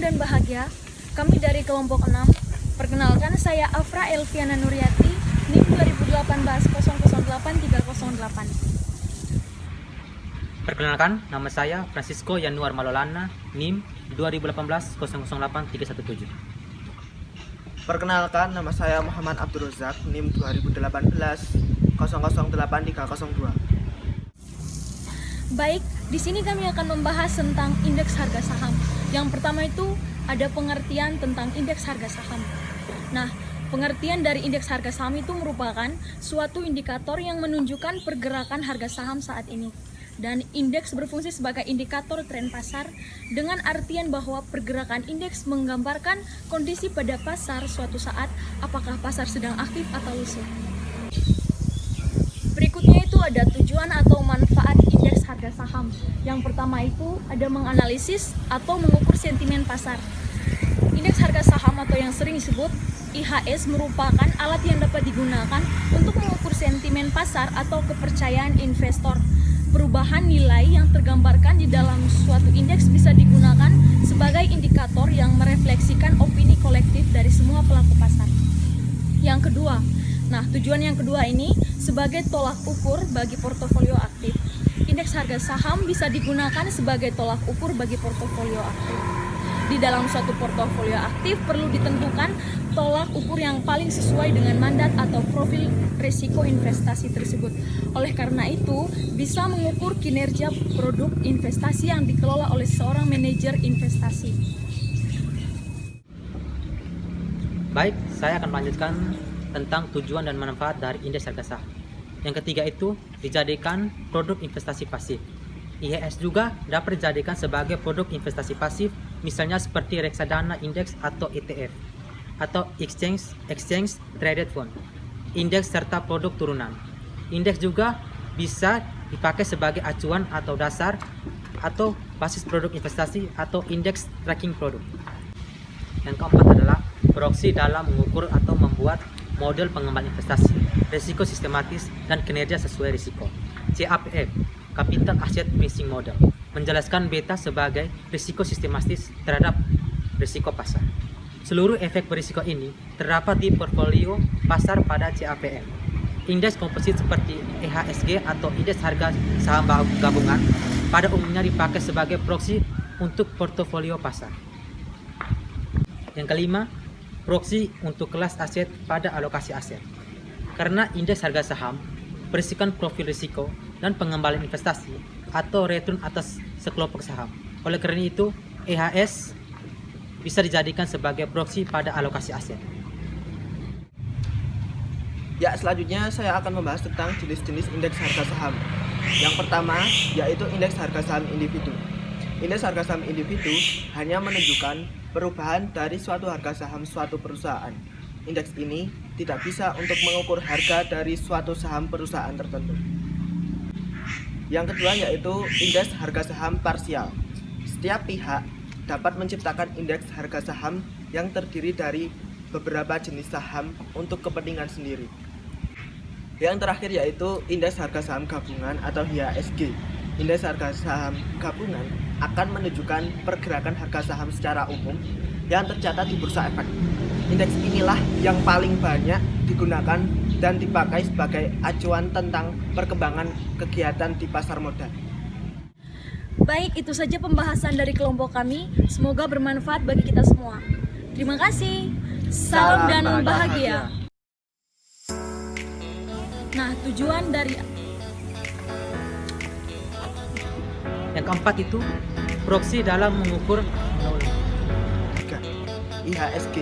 dan bahagia, kami dari kelompok 6. Perkenalkan, saya Afra Elviana Nuriati, NIM 2018-008308. Perkenalkan, nama saya Francisco Yanuar Malolana, NIM 2018-008317. Perkenalkan, nama saya Muhammad Abdul Razak, NIM 2018-008302. Baik, di sini kami akan membahas tentang indeks harga saham. Yang pertama itu ada pengertian tentang indeks harga saham. Nah, pengertian dari indeks harga saham itu merupakan suatu indikator yang menunjukkan pergerakan harga saham saat ini. Dan indeks berfungsi sebagai indikator tren pasar dengan artian bahwa pergerakan indeks menggambarkan kondisi pada pasar suatu saat, apakah pasar sedang aktif atau lesu. Berikutnya itu ada tujuan atau manfaat indeks harga saham. Yang pertama itu ada menganalisis atau mengukur sentimen pasar. Indeks harga saham atau yang sering disebut IHS merupakan alat yang dapat digunakan untuk mengukur sentimen pasar atau kepercayaan investor. Perubahan nilai yang tergambarkan di dalam suatu indeks bisa digunakan sebagai indikator yang merefleksikan opini kolektif dari semua pelaku pasar. Yang kedua, tujuan yang kedua ini sebagai tolak ukur bagi portofolio aktif. Indeks harga saham bisa digunakan sebagai tolak ukur bagi portofolio aktif. Di dalam suatu portofolio aktif perlu ditentukan tolak ukur yang paling sesuai dengan mandat atau profil risiko investasi tersebut. Oleh karena itu, bisa mengukur kinerja produk investasi yang dikelola oleh seorang manajer investasi. Baik, saya akan melanjutkan tentang tujuan dan manfaat dari indeks harga saham. Yang ketiga itu dijadikan produk investasi pasif. IHS juga dapat dijadikan sebagai produk investasi pasif, misalnya seperti reksadana indeks atau ETF, atau exchange traded fund, indeks serta produk turunan. Indeks juga bisa dipakai sebagai acuan atau dasar atau basis produk investasi atau indeks tracking produk. Yang keempat adalah proxy dalam mengukur atau membuat model pengembangan investasi, risiko sistematis, dan kinerja sesuai risiko. CAPM, Capital Asset Pricing Model, menjelaskan beta sebagai risiko sistematis terhadap risiko pasar. Seluruh efek berisiko ini terdapat di portfolio pasar pada CAPM. Indeks komposit seperti IHSG atau indeks harga saham gabungan pada umumnya dipakai sebagai proxy untuk portofolio pasar. Yang kelima, proxy untuk kelas aset pada alokasi aset. Karena indeks harga saham berisikan profil risiko dan pengembalian investasi atau return atas sekelompok saham. Oleh karena itu, IHS bisa dijadikan sebagai proxy pada alokasi aset. Ya, selanjutnya saya akan membahas tentang jenis-jenis indeks harga saham. Yang pertama, yaitu indeks harga saham individu. Indeks harga saham individu hanya menunjukkan perubahan dari suatu harga saham suatu perusahaan. Indeks ini tidak bisa untuk mengukur harga dari suatu saham perusahaan tertentu. Yang kedua yaitu indeks harga saham parsial. Setiap pihak dapat menciptakan indeks harga saham yang terdiri dari beberapa jenis saham untuk kepentingan sendiri. Yang terakhir yaitu indeks harga saham gabungan atau IHSG. Indeks harga saham gabungan akan menunjukkan pergerakan harga saham secara umum yang tercatat di bursa efek. Indeks inilah yang paling banyak digunakan dan dipakai sebagai acuan tentang perkembangan kegiatan di pasar modal. Baik, itu saja pembahasan dari kelompok kami. Semoga bermanfaat bagi kita semua. Terima kasih. Salam dan bahagia. Tujuan dari Yang keempat itu proxy dalam mengukur IHSG.